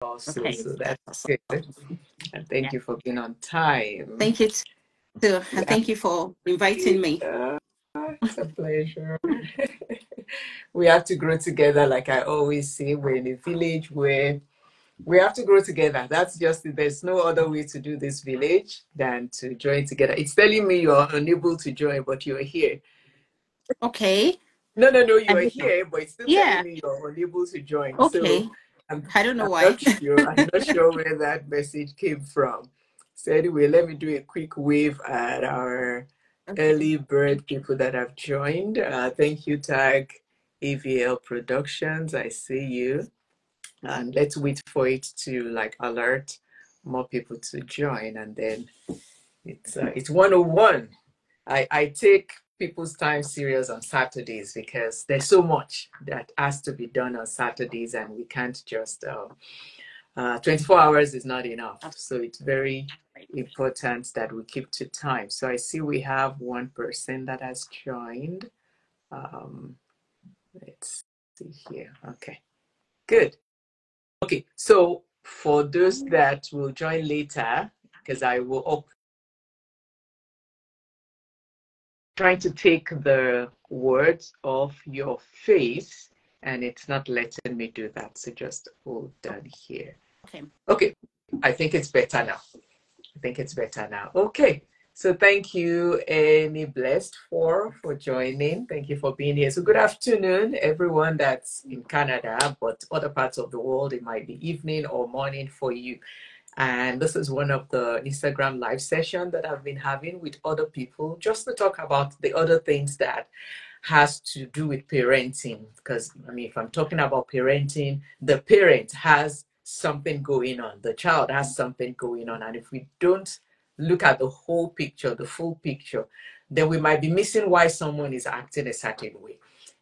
also. Okay. So that's Awesome. good. And thank Yeah. you for being on time. Thank you too. And Yeah. thank you for inviting me. It's a pleasure. We have to grow together, like I always say. We're in a village where we have to grow together. That's just it. There's no other way to do this village than to join together. It's telling me you're unable to join, but you're here. Okay. No, you I are don't know. here, but it's still telling Yeah. me you're unable to join. So Okay. I'm, I don't know I'm why. not sure. I'm not sure where that message came from. So anyway, let me do a quick wave at our Okay. early bird people that have joined. Thank you, Tag AVL Productions. I see you. And let's wait for it to like alert more people to join, and then it's 101. I take people's time serious on Saturdays because there's so much that has to be done on Saturdays, and we can't just 24 hours is not enough. So it's very important that we keep to time. So I see we have one person that has joined. Um, let's see here. Okay, good. Okay, so for those that will join later, because I will trying to take the words off your face and it's not letting me do that. So just hold down here. Okay. Okay, I think it's better now. I think it's better now. Okay. So thank you, Any Blessed for joining. Thank you for being here. So good afternoon, everyone that's in Canada, but other parts of the world, it might be evening or morning for you. And this is one of the Instagram live sessions that I've been having with other people just to talk about the other things that has to do with parenting. Because I mean, if I'm talking about parenting, the parent has something going on, the child has something going on. And if we don't look at the whole picture, the full picture, then we might be missing why someone is acting a certain way.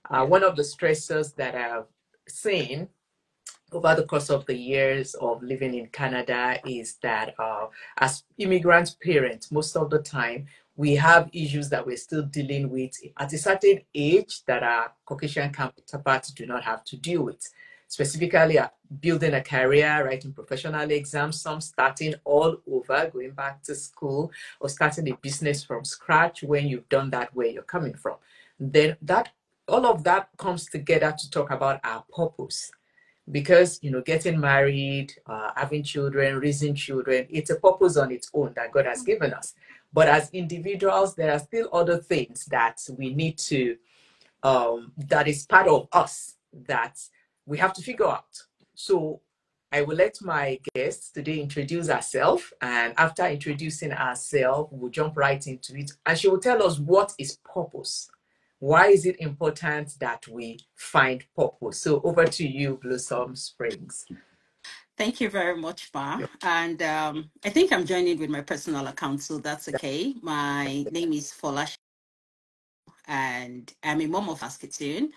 One of the stressors that I've seen over the course of the years of living in Canada is that as immigrant parents, most of the time we have issues that we're still dealing with at a certain age that our Caucasian counterparts do not have to deal with. Specifically, building a career, writing professional exams, some starting all over, going back to school, or starting a business from scratch when you've done that where you're coming from. Then that all of that comes together to talk about our purpose because getting married, having children, raising children, it's a purpose on its own that God has given us. But as individuals, there are still other things that we need to that is part of us that we have to figure out. So I will let my guests today introduce herself, and after introducing herself, we'll jump right into it, and she will tell us what is purpose. Why is it important that we find purpose? So over to you, Blossom Springs. Thank you very much, Ma. And I think I'm joining with my personal account, so that's okay. My name is Fola, and I'm a mom of Saskatoon.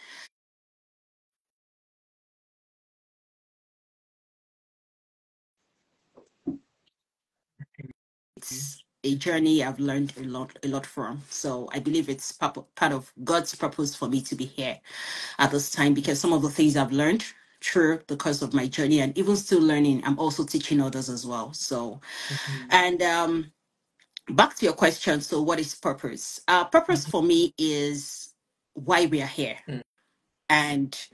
It's a journey I've learned a lot from. So I believe it's part of God's purpose for me to be here at this time because some of the things I've learned through the course of my journey and even still learning, I'm also teaching others as well. So, Mhm. and back to your question. So, what is purpose? Purpose for me is why we are here. Mhm. And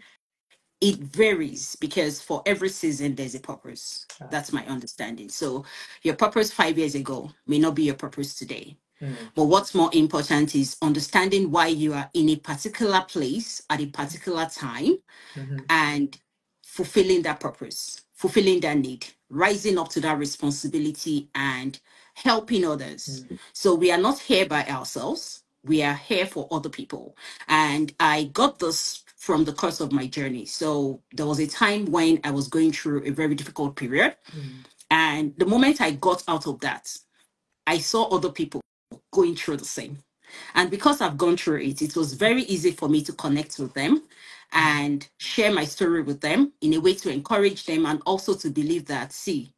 it varies because for every season, there's a purpose. That's my understanding. So, your purpose 5 years ago may not be your purpose today. Mhm. But what's more important is understanding why you are in a particular place at a particular time Mhm. and fulfilling that purpose, fulfilling that need, rising up to that responsibility and helping others. Mhm. So we are not here by ourselves. We are here for other people. And I got this from the course of my journey. So there was a time when I was going through a very difficult period. Mhm. And the moment I got out of that, I saw other people going through the same. And because I've gone through it, it was very easy for me to connect with them and share my story with them in a way to encourage them and also to believe that, see,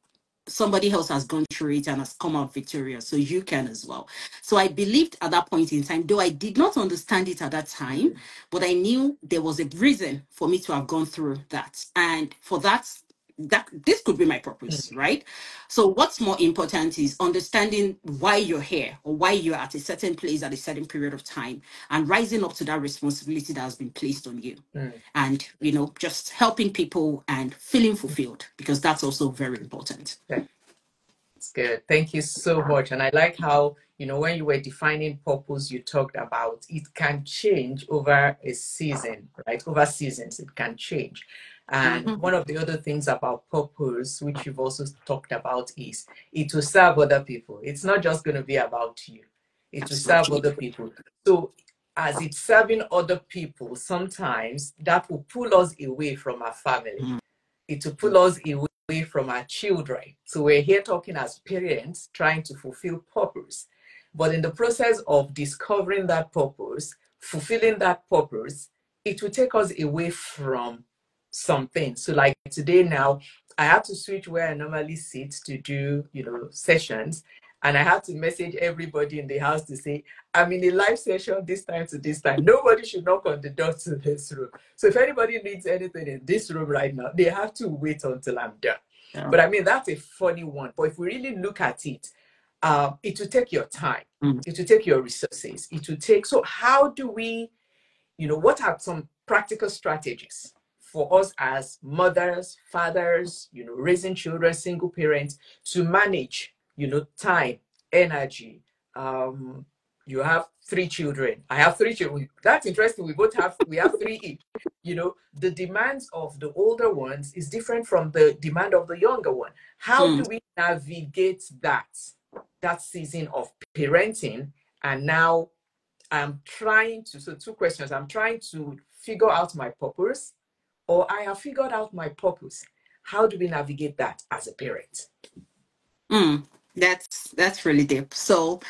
somebody else has gone through it and has come out victorious, so you can as well. So I believed at that point in time, though I did not understand it at that time, but I knew there was a reason for me to have gone through that. And for that, this could be my purpose, right? So what's more important is understanding why you're here or why you're at a certain place at a certain period of time and rising up to that responsibility that has been placed on you. And, just helping people and feeling fulfilled, because that's also very important. That's good. Thank you so much. And I like how, when you were defining purpose, you talked about it can change over a season, right? Over seasons, it can change. And one of the other things about purpose, which you've also talked about, is it will serve other people. It's not just going to be about you. It will serve other people. So as it's serving other people, sometimes that will pull us away from our family. It will pull us away from our children. So we're here talking as parents, trying to fulfill purpose. But in the process of discovering that purpose, fulfilling that purpose, it will take us away from something. So like today now, I have to switch where I normally sit to do, sessions. And I have to message everybody in the house to say, I'm in a live session this time to this time. Nobody should knock on the door to this room. So if anybody needs anything in this room right now, they have to wait until I'm done. Yeah. But I mean, that's a funny one. But if we really look at it, it will take your time. It will take your resources. It will take, so how do we, what are some practical strategies for us as mothers, fathers, raising children, single parents to manage, time, energy? You have 3 children. I have 3 children. That's interesting. We have 3 each. The demands of the older ones is different from the demand of the younger one. How do we navigate that season of parenting? And now I'm trying to, so 2 questions. I'm trying to figure out my purpose, or I have figured out my purpose. How do we navigate that as a parent? That's really deep. So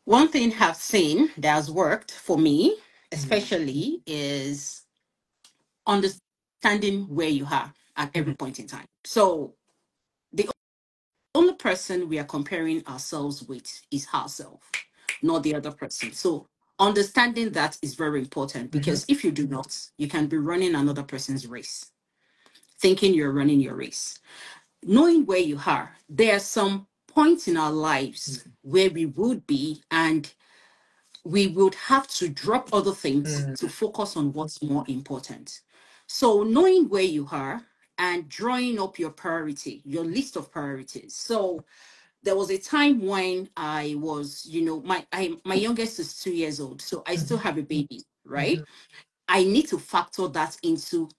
one thing I've seen that has worked for me, especially, is understanding where you are at every point in time. So the only person we are comparing ourselves with is ourselves, not the other person. So understanding that is very important, because if you do not, you can be running another person's race, thinking you're running your race. Knowing where you are, there are some points in our lives where we would be, and we would have to drop other things to focus on what's more important. So knowing where you are and drawing up your priority, your list of priorities. So there was a time when I was, my youngest is 2 years old, so I still have a baby, right? I need to factor that into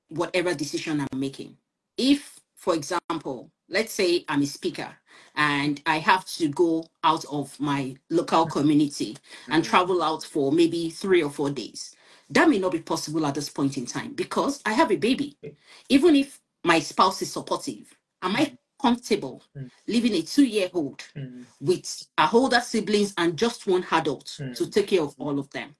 whatever decision I'm making. If, for example, let's say I'm a speaker and I have to go out of my local community and travel out for maybe 3 or 4 days, that may not be possible at this point in time because I have a baby. Even if my spouse is supportive, am I comfortable leaving a 2-year-old with our older siblings and just one adult to take care of all of them?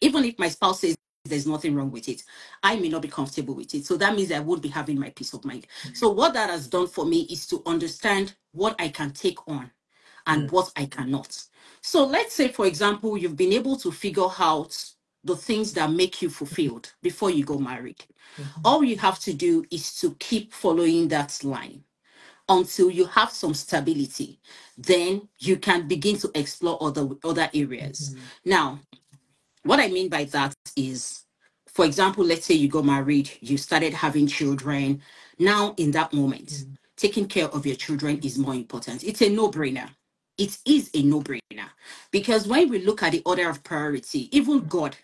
Even if my spouse says there's nothing wrong with it, I may not be comfortable with it. So that means I won't be having my peace of mind. So what that has done for me is to understand what I can take on and what I cannot. So let's say, for example, you've been able to figure out the things that make you fulfilled before you go married. All you have to do is to keep following that line until you have some stability. Then you can begin to explore other areas. Now, what I mean by that is, for example, let's say you got married, you started having children. Now, in that moment, taking care of your children is more important. It's a no-brainer. It is a no-brainer. Because when we look at the order of priority, even God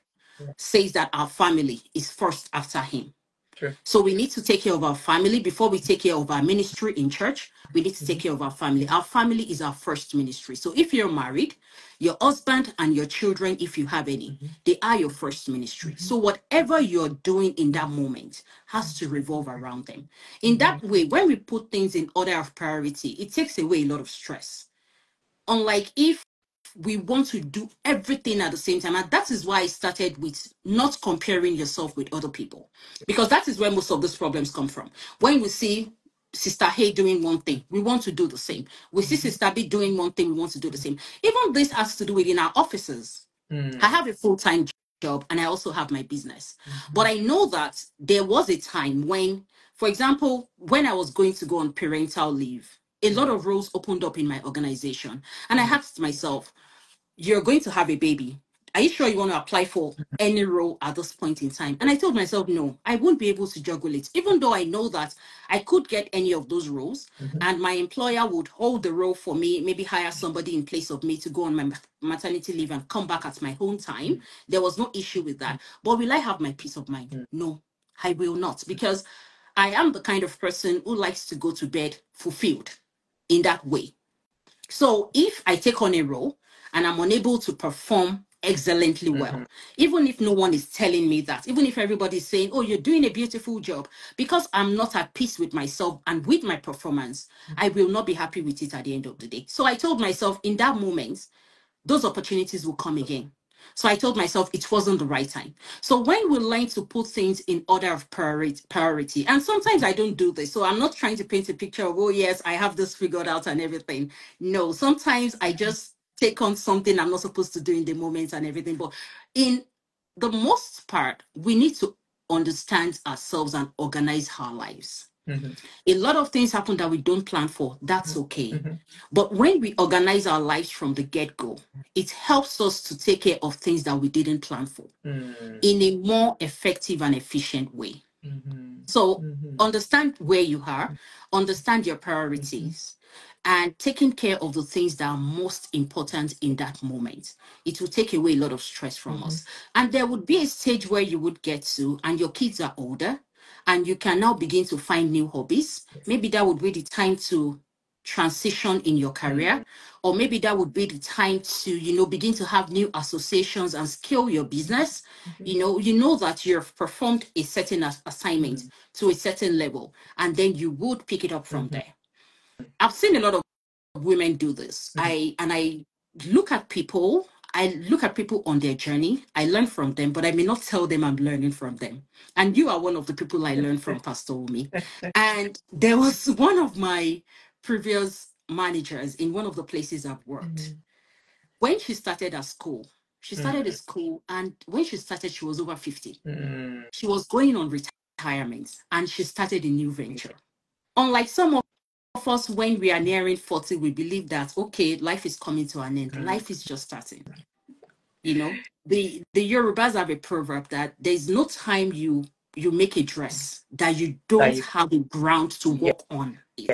says that our family is first after him. True. So we need to take care of our family before we take care of our ministry in church. We need to take care of our family. Our family is our first ministry. So if you're married, your husband and your children, if you have any, they are your first ministry. So whatever you're doing in that moment has to revolve around them. In that way, when we put things in order of priority, it takes away a lot of stress. Unlike if we want to do everything at the same time. And that is why I started with not comparing yourself with other people, because that is where most of those problems come from. When we see Sister A doing one thing, we want to do the same. We see Sister B doing one thing, we want to do the same. Even this has to do with in our offices. I have a full-time job and I also have my business. But I know that there was a time when, For example, when I was going to go on parental leave, a lot of roles opened up in my organization. And I asked myself, you're going to have a baby. Are you sure you want to apply for any role at this point in time? And I told myself, no, I won't be able to juggle it, even though I know that I could get any of those roles and my employer would hold the role for me, maybe hire somebody in place of me to go on my maternity leave and come back at my own time. There was no issue with that. But will I have my peace of mind? No, I will not, because I am the kind of person who likes to go to bed fulfilled in that way. So if I take on a role and I'm unable to perform excellently well, even if no one is telling me that, even if everybody's saying, oh, you're doing a beautiful job, because I'm not at peace with myself and with my performance, I will not be happy with it at the end of the day. So I told myself in that moment, those opportunities will come again. So I told myself it wasn't the right time. So when we learn to put things in order of priority, and sometimes I don't do this. So I'm not trying to paint a picture of, oh, yes, I have this figured out and everything. No, sometimes I just take on something I'm not supposed to do in the moment and everything. But in the most part, we need to understand ourselves and organize our lives. A lot of things happen that we don't plan for. That's okay. But when we organize our lives from the get-go, it helps us to take care of things that we didn't plan for in a more effective and efficient way. So understand where you are, understand your priorities, and taking care of the things that are most important in that moment. It will take away a lot of stress from us. And there would be a stage where you would get to, and your kids are older, and you can now begin to find new hobbies. Maybe that would be the time to transition in your career, or maybe that would be the time to, begin to have new associations and scale your business. You know that you've performed a certain assignment to a certain level, and then you would pick it up from there. I've seen a lot of women do this. I look at people. I look at people on their journey. I learn from them, but I may not tell them I'm learning from them. And you are one of the people I learned from, Pastor Umi. And there was one of my previous managers in one of the places I've worked. When she started at school, and when she started, she was over 50. She was going on retirement, and she started a new venture. Unlike some of us, when we are nearing 40, we believe that, okay, life is coming to an end. Life is just starting. The Yorubas have a proverb that there's no time you make a dress that you don't have a ground to walk on it.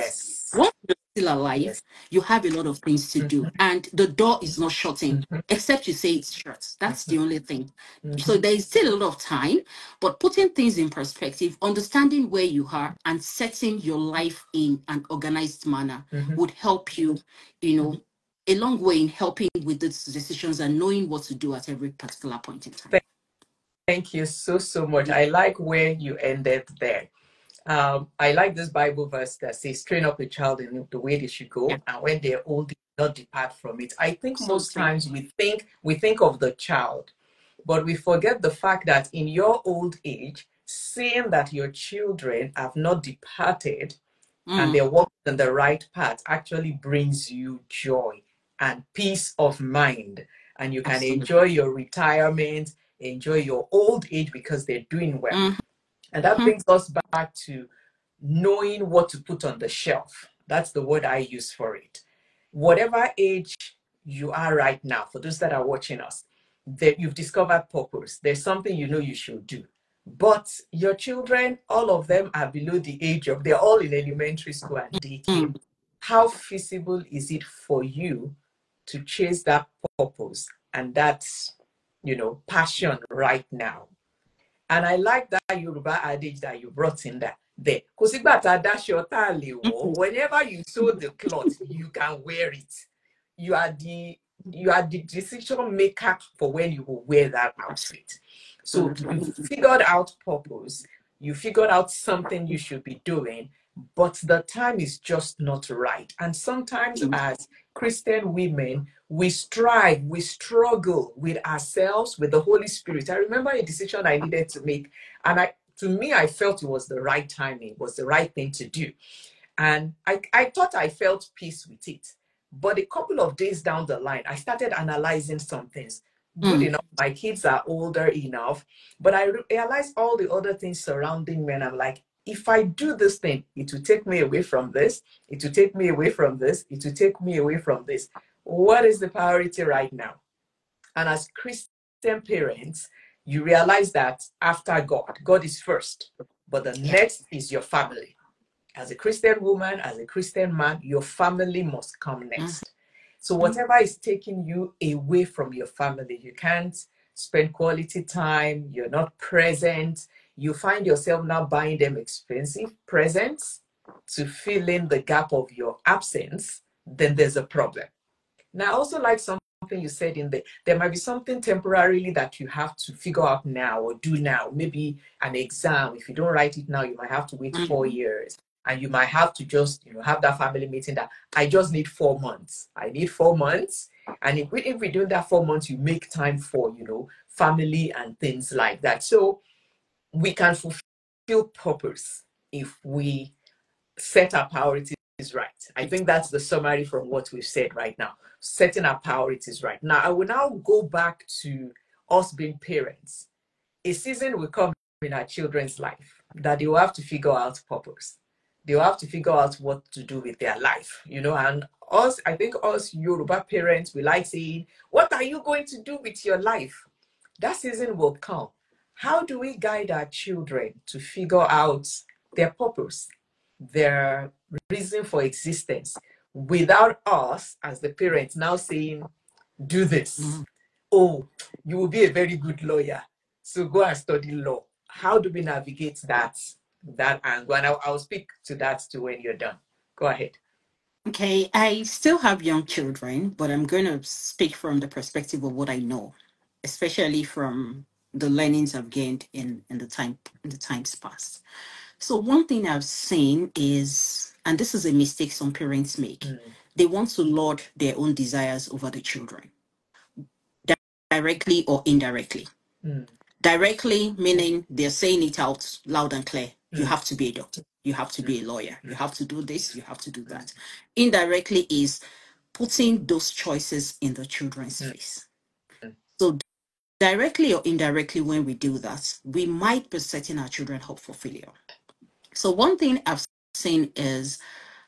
Once you're still alive, you have a lot of things to do, and the door is not shutting, except you say it's shut. That's the only thing. So there is still a lot of time, but putting things in perspective, understanding where you are, and setting your life in an organized manner would help you, a long way in helping with these decisions and knowing what to do at every particular point in time. Thank you so much. I like where you ended there. I like this Bible verse that says, train up a child in the way they should go, and when they're old, they will not depart from it. I think most times we think of the child, but we forget the fact that in your old age, seeing that your children have not departed and they're walking in the right path actually brings you joy and peace of mind. And you can enjoy your retirement, enjoy your old age because they're doing well. And that brings us back to knowing what to put on the shelf. That's the word I use for it. Whatever age you are right now, for those that are watching us, that you've discovered purpose. There's something you should do. But your children, all of them are below the age of, they're all in elementary school and daycare. How feasible is it for you to chase that purpose and that, passion right now? And I like that Yoruba adage that you brought in there. Whenever you sew the cloth, you can wear it. You are the decision maker for when you will wear that outfit. So you figured out purpose, you figured out something you should be doing, but the time is just not right. And sometimes as Christian women, we strive, we struggle with ourselves, with the Holy Spirit. I remember a decision I needed to make, and to me, I felt it was the right timing, was the right thing to do. And I thought I felt peace with it. But a couple of days down the line, I started analyzing some things. Good enough, my kids are older enough, but I realized all the other things surrounding me, and I'm like, if I do this thing, it will take me away from this, it will take me away from this, it will take me away from this. What is the priority right now? And as Christian parents, you realize that after God, God is first, but the next is your family. As a Christian woman, as a Christian man, your family must come next. So whatever is taking you away from your family, you can't spend quality time, you're not present, you find yourself now buying them expensive presents to fill in the gap of your absence, then there's a problem. Now, I also like something you said in there might be something temporarily that you have to figure out now or do now. Maybe an exam. If you don't write it now, you might have to wait 4 years. And you might have to just, have that family meeting that I just need 4 months. I need 4 months. And if we do that 4 months, you make time for, family and things like that. So we can fulfill purpose if we set our priorities right. I think that's the summary from what we've said right now. Setting our priorities right. Now, I will now go back to us being parents. A season will come in our children's life that they will have to figure out purpose. They will have to figure out what to do with their life, and I think us Yoruba parents, we like saying, what are you going to do with your life? That season will come. How do we guide our children to figure out their purpose, their reason for existence, without us as the parents now saying, do this. Oh, you will be a very good lawyer, so go and study law. How do we navigate that angle? And I'll speak to that too when you're done. Go ahead. Okay, I still have young children, but I'm going to speak from the perspective of what I know, especially from the learnings I've gained in the times past. So one thing I've seen is, and this is a mistake some parents make, they want to lord their own desires over the children, directly or indirectly. Directly meaning they're saying it out loud and clear. You have to be a doctor. You have to be a lawyer. You have to do this. You have to do that. Indirectly is putting those choices in the children's face. So directly or indirectly, when we do that, we might be setting our children up for failure. So one thing I've seen is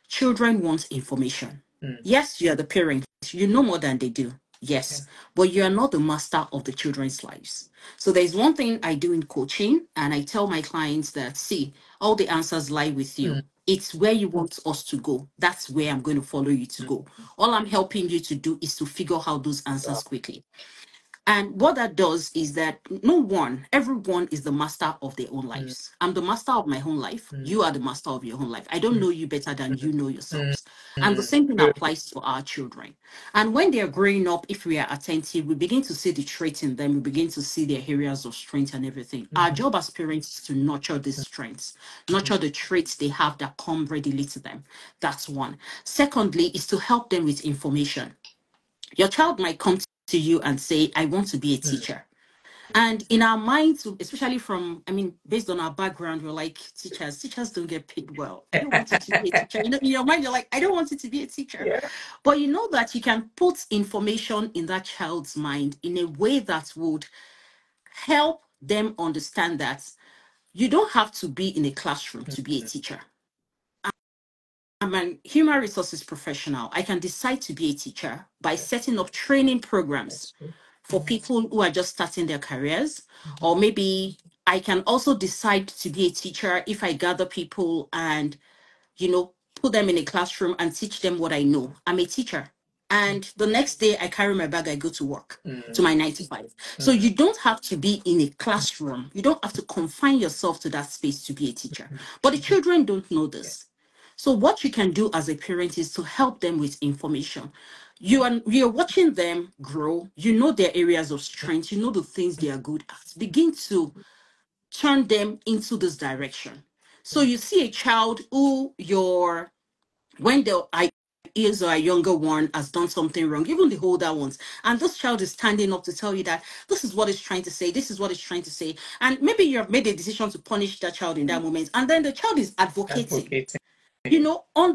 children want information. Yes, you are the parent. You know more than they do. Yes, but you are not the master of the children's lives. So there's one thing I do in coaching, and I tell my clients that, see, all the answers lie with you. It's where you want us to go. That's where I'm going to follow you to go. All I'm helping you to do is to figure out those answers quickly. And what that does is that everyone is the master of their own lives. I'm the master of my own life. You are the master of your own life. I don't know you better than you know yourselves. And the same thing applies to our children. And when they're growing up, if we are attentive, we begin to see the traits in them. We begin to see their areas of strength and everything. Our job as parents is to nurture these strengths, nurture the traits they have that come readily to them. That's one. Secondly, is to help them with information. Your child might come to you and say, I want to be a teacher. And in our minds, especially based on our background, we're like, teachers don't get paid well. I don't want you to be a teacher. In your mind, you're like, I don't want you to be a teacher. Yeah. But you know that you can put information in that child's mind in a way that would help them understand that you don't have to be in a classroom to be a teacher. I'm an human resources professional. I can decide to be a teacher by setting up training programs for people who are just starting their careers. Or maybe I can also decide to be a teacher if I gather people and, put them in a classroom and teach them what I know. I'm a teacher. And the next day I carry my bag, I go to work, to my 9 to 5. So you don't have to be in a classroom. You don't have to confine yourself to that space to be a teacher. But the children don't know this. So what you can do as a parent is to help them with information. You're watching them grow. You know their areas of strength. You know the things they are good at. Begin to turn them into this direction. So you see a child who when the is or a younger one has done something wrong, even the older ones, and this child is standing up to tell you that this is what it's trying to say, this is what it's trying to say, and maybe you have made a decision to punish that child in that moment, and then the child is advocating. On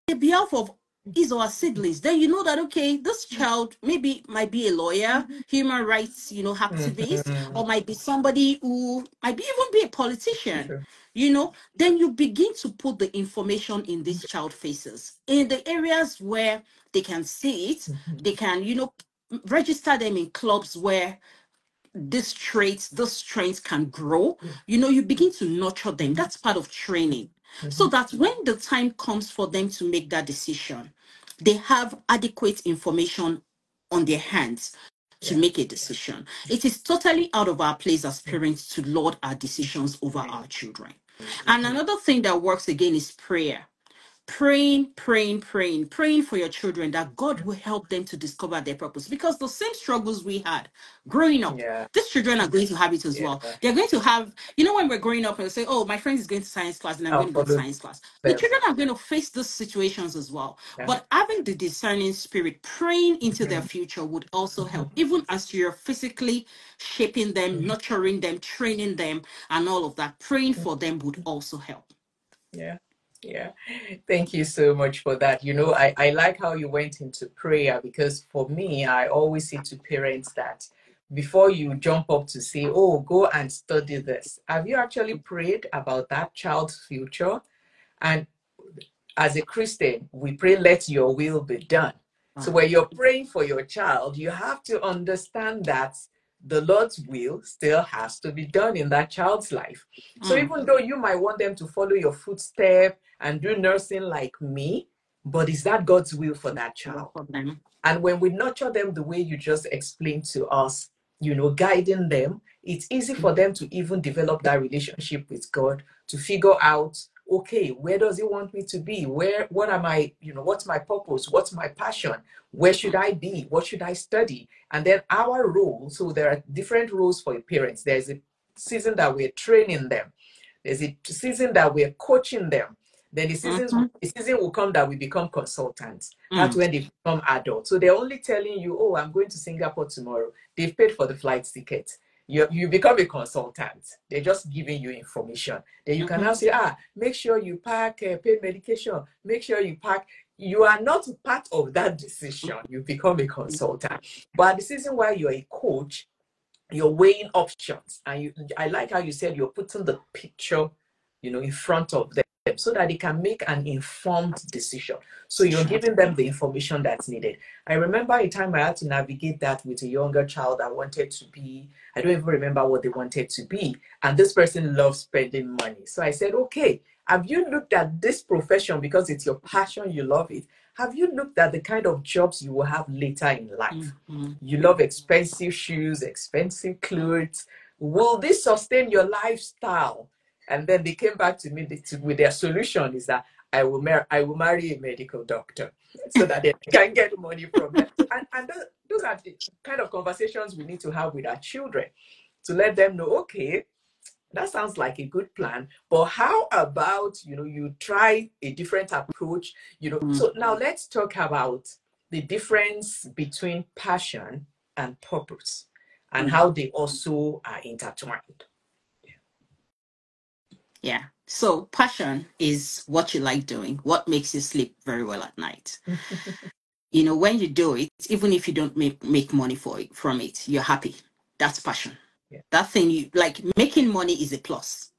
the behalf of is our siblings, then you know that, okay, this child maybe might be a lawyer, human rights, activist, or might be somebody who might be even be a politician, True. then you begin to put the information in these child faces in the areas where they can see it. They can, register them in clubs where those traits can grow. You begin to nurture them. That's part of training. So that when the time comes for them to make that decision, they have adequate information on their hands to Yeah. make a decision. It is totally out of our place as parents to lord our decisions over our children. And another thing that works again is prayer. Praying for your children that God will help them to discover their purpose. Because the same struggles we had growing up, Yeah. these children are going to have it as Yeah. well. They're going to have, when we're growing up and say, oh, my friend is going to science class and I'm I'll going to go to follow science class. The them. children are going to face these situations as well. Yeah. But having the discerning spirit, praying into their future would also help. Even as you're physically shaping them, nurturing them, training them, and all of that, praying for them would also help. Yeah. Yeah. Thank you so much for that. I like how you went into prayer, because for me, I always say to parents that before you jump up to say, oh, go and study this, have you actually prayed about that child's future? And as a Christian, we pray, let your will be done. So when you're praying for your child, you have to understand that the Lord's will still has to be done in that child's life. So even though you might want them to follow your footstep and do nursing like me, but is that God's will for that child? And when we nurture them the way you just explained to us, guiding them, it's easy for them to even develop that relationship with God, to figure out, okay, where does he want me to be? What am I, what's my purpose? What's my passion? Where should I be? What should I study? And then our role, so there are different roles for parents. There's a season that we're training them. There's a season that we're coaching them. Then the season will come that we become consultants. That's when they become adults. So they're only telling you, oh, I'm going to Singapore tomorrow. They've paid for the flight ticket. You become a consultant. They're just giving you information. Then you can now say, make sure you pack pain medication. Make sure you pack. You are not part of that decision. You become a consultant. But at the season while you're a coach, you're weighing options. And I like how you said you're putting the picture, in front of them so that they can make an informed decision. So you're giving them the information that's needed. I remember a time I had to navigate that with a younger child that wanted to be, I don't even remember what they wanted to be. And this person loves spending money. So I said, okay, have you looked at this profession because it's your passion, you love it? Have you looked at the kind of jobs you will have later in life? You love expensive shoes, expensive clothes. Will this sustain your lifestyle? And then they came back to me with their solution is that I will marry a medical doctor so that they can get money from them. And those are the kind of conversations we need to have with our children to let them know, okay, that sounds like a good plan, but how about, you try a different approach, So now let's talk about the difference between passion and purpose and how they also are intertwined. Yeah. So passion is what you like doing, what makes you sleep very well at night. When you do it, even if you don't make money from it, you're happy. That's passion. Yeah. That thing you like, making money is a plus.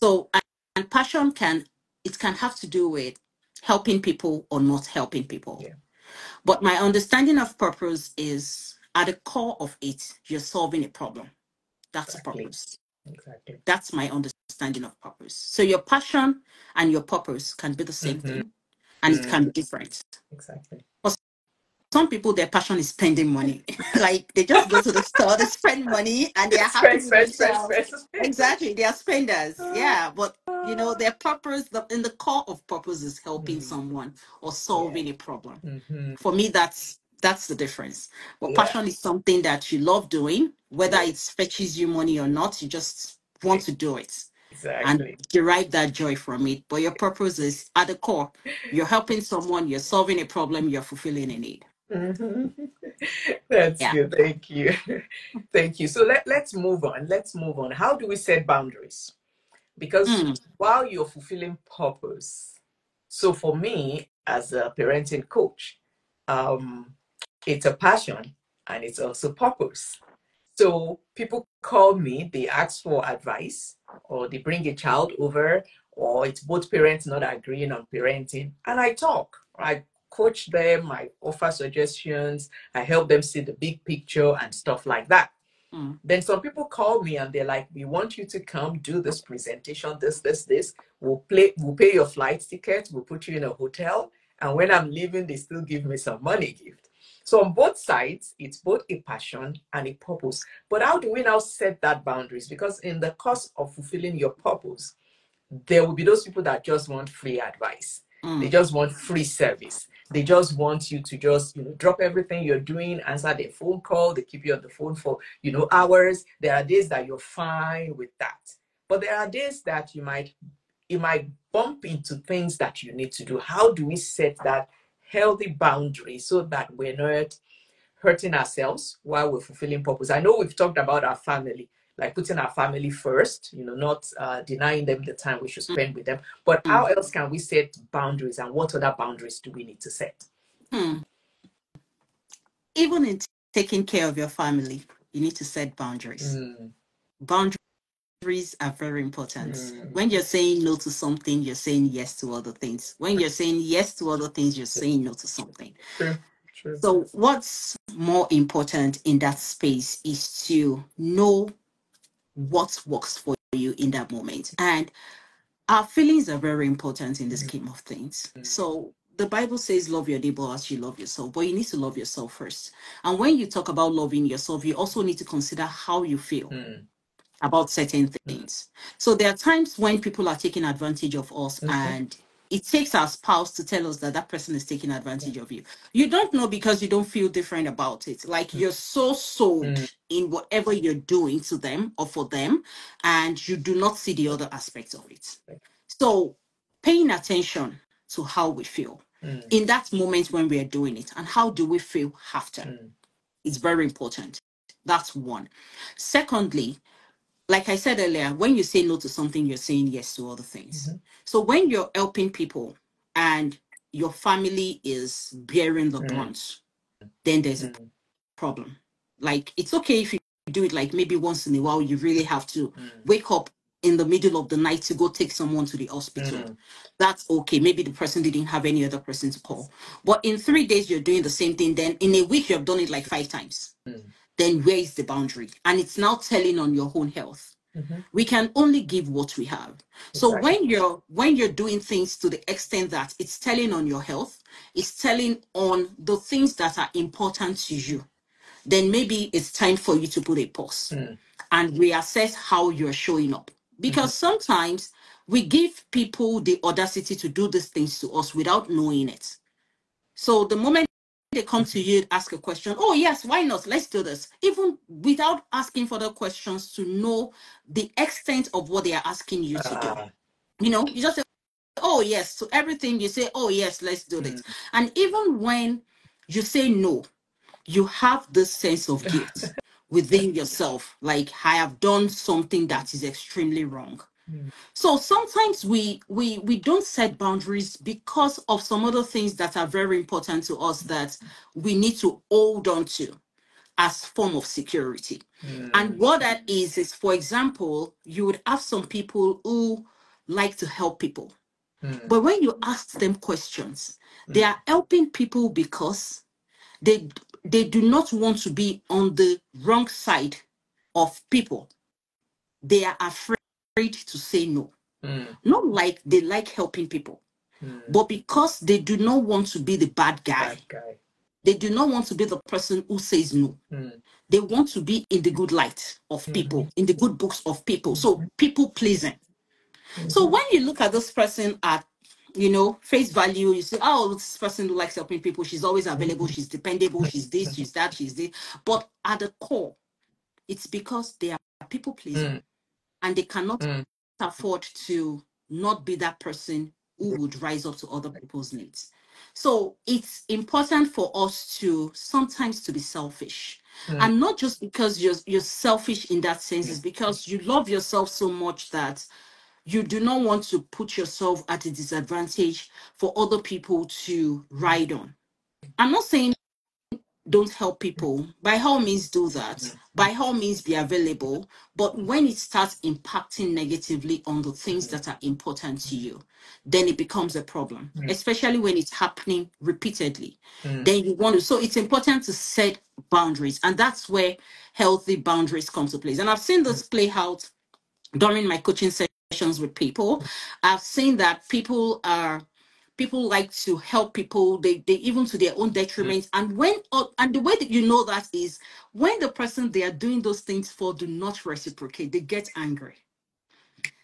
So, and passion can have to do with helping people or not helping people. Yeah. But my understanding of purpose is at the core of it, you're solving a problem. That's Exactly. purpose. Exactly. That's my understanding of purpose. So your passion and your purpose can be the same thing, and it can be different. Exactly. For some people, their passion is spending money. Like they just go to the store, they spend money, and they are happy Spend, with spend, spend, themselves. spend, spend. Exactly, they are spenders. Yeah, but their purpose, in the core of purpose, is helping someone or solving a problem. For me, that's the difference. But Yeah. passion is something that you love doing, whether Yeah. it fetches you money or not. You just want to do it and Exactly. derive that joy from it. But your purpose is at the core. You're helping someone, you're solving a problem, you're fulfilling a need. That's Yeah. good. Thank you. Thank you. So let's move on. Let's move on. How do we set boundaries? Because while you're fulfilling purpose, so for me, as a parenting coach. It's a passion and it's also purpose. So people call me, they ask for advice, or they bring a child over, or it's both parents not agreeing on parenting, and I talk. I coach them, I offer suggestions, I help them see the big picture and stuff like that. Then some people call me and they're like, we want you to come do this presentation, this. We'll pay your flight ticket, we'll put you in a hotel. And when I'm leaving, they still give me some money gift. So on both sides, it's both a passion and a purpose. But how do we now set that boundaries? Because in the course of fulfilling your purpose, there will be those people that just want free advice. They just want free service. They just want you to just, drop everything you're doing, answer their phone call. They keep you on the phone for, hours. There are days that you're fine with that. But there are days that you might bump into things that you need to do. How do we set that healthy boundary so that we're not hurting ourselves while we're fulfilling purpose? I know we've talked about our family, like putting our family first, not denying them the time we should spend with them. But how else can we set boundaries, and what other boundaries do we need to set? Even in taking care of your family, you need to set boundaries. Boundaries are very important. When you're saying no to something, you're saying yes to other things. When you're saying yes to other things, you're saying no to something. True. So what's more important in that space is to know what works for you in that moment. And our feelings are very important in the scheme of things. So the Bible says, love your neighbor as you love yourself, but you need to love yourself first. And when you talk about loving yourself, you also need to consider how you feel about certain things. So there are times when people are taking advantage of us, and it takes our spouse to tell us that that person is taking advantage of you. You don't know because you don't feel different about it. Like you're so sold in whatever you're doing to them or for them, and you do not see the other aspects of it. So paying attention to how we feel in that moment when we are doing it, and how do we feel after, is very important. That's one. Secondly, like I said earlier, when you say no to something, you're saying yes to other things. So when you're helping people and your family is bearing the brunt, then there's a problem. Like, it's okay if you do it like maybe once in a while, you really have to wake up in the middle of the night to go take someone to the hospital. That's okay. Maybe the person didn't have any other person to call. But in 3 days, you're doing the same thing. Then in a week, you have done it like 5 times. Then where is the boundary? And it's now telling on your own health. We can only give what we have. So when you're doing things to the extent that it's telling on your health, it's telling on the things that are important to you, then maybe it's time for you to put a pause and reassess how you're showing up. Because sometimes we give people the audacity to do these things to us without knowing it. So the moment they come to you, ask a question, oh yes, why not? Let's do this. Even without asking further questions to know the extent of what they are asking you to do. You just say, oh yes, to everything you say, oh yes, let's do this. And even when you say no, you have this sense of guilt within yourself, like I have done something that is extremely wrong. So sometimes we don't set boundaries because of some other things that are very important to us that we need to hold on to as form of security. And what that is, for example, you would have some people who like to help people. But when you ask them questions, they are helping people because they do not want to be on the wrong side of people. They are afraid to say no. Not like they like helping people, but because they do not want to be the bad guy. They do not want to be the person who says no. They want to be in the good light of people, in the good books of people. So people pleasing. So when you look at this person at, face value, you say, oh, this person who likes helping people, she's always available, she's dependable, she's this, she's that, she's this. But at the core, it's because they are people pleasing and they cannot afford to not be that person who would rise up to other people's needs. So it's important for us to sometimes to be selfish. And not just because you're selfish in that sense, it's because you love yourself so much that You do not want to put yourself at a disadvantage for other people to ride on. I'm not saying don't help people. By all means, do that. By all means, be available. But when it starts impacting negatively on the things that are important to you, then it becomes a problem, especially when it's happening repeatedly. Then you want to, so it's important to set boundaries. And that's where healthy boundaries come to place. And I've seen this play out during my coaching sessions with people. I've seen that people like to help people, they even to their own detriment. And when and the way that you know that is when the person they are doing those things for do not reciprocate, they get angry.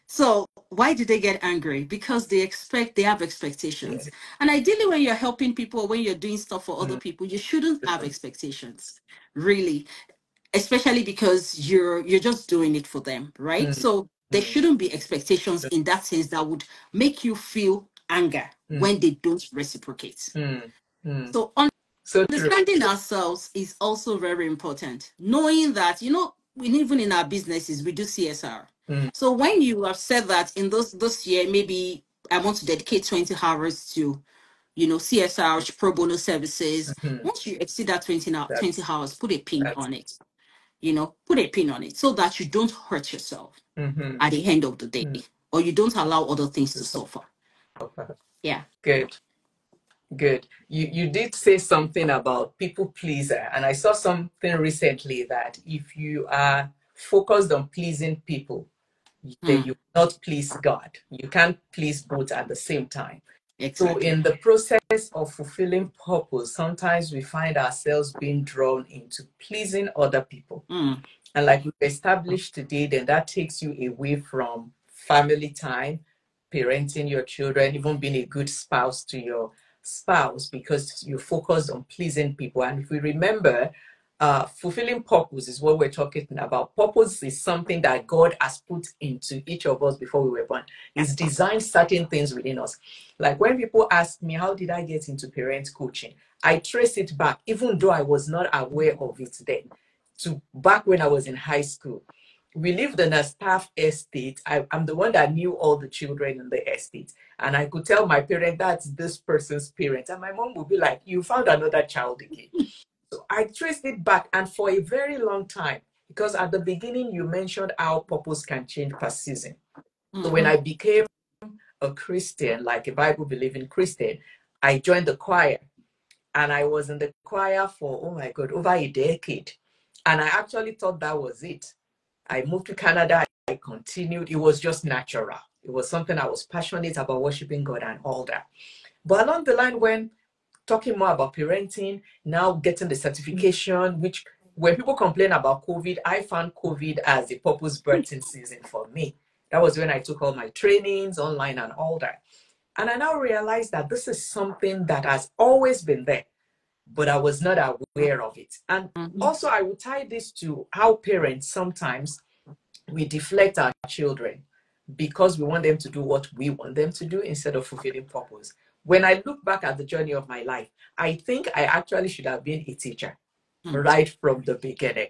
So why do they get angry? Because they have expectations. And ideally, when you're helping people, when you're doing stuff for other people, you shouldn't have expectations, really, especially because you're just doing it for them, right? So there shouldn't be expectations in that sense that would make you feel anger when they don't reciprocate. So understanding ourselves is also very important. Knowing that, even in our businesses, we do CSR. So when you have said that in this year, maybe I want to dedicate 20 hours to, CSR, pro bono services. Once you exceed that 20 hours, put a pin on it. Put a pin on it so that you don't hurt yourself at the end of the day, or you don't allow other things to suffer. Yeah. Good. You did say something about people pleaser, and I saw something recently that if you are focused on pleasing people, then you will not please God. You can't please both at the same time. Exactly. So in the process of fulfilling purpose, sometimes we find ourselves being drawn into pleasing other people. And like we established today, then that takes you away from family time, parenting your children, even being a good spouse to your spouse, because you're focused on pleasing people. And if we remember, fulfilling purpose is what we're talking about. Purpose is something that God has put into each of us before we were born. He's designed certain things within us. Like when people ask me, how did I get into parent coaching? I trace it back, even though I was not aware of it then, to back when I was in high school. We lived in a staff estate. I'm the one that knew all the children in the estate. And I could tell my parent, that's this person's parent. And my mom would be like, you found another child again. So I traced it back, and for a very long time, because at the beginning you mentioned how purpose can change per season. So when I became a Christian, like a Bible-believing Christian, I joined the choir. And I was in the choir for, oh my God, over a decade. And I actually thought that was it. I moved to Canada. I continued. It was just natural. It was something I was passionate about, worshiping God and all that. But along the line, when talking more about parenting, now getting the certification, which when people complain about COVID, I found COVID as a purpose birthing season for me. That was when I took all my trainings online and all that. And I now realize that this is something that has always been there, but I was not aware of it. And also I would tie this to how parents sometimes we deflect our children because we want them to do what we want them to do instead of fulfilling purpose. When I look back at the journey of my life, I think I actually should have been a teacher right from the beginning.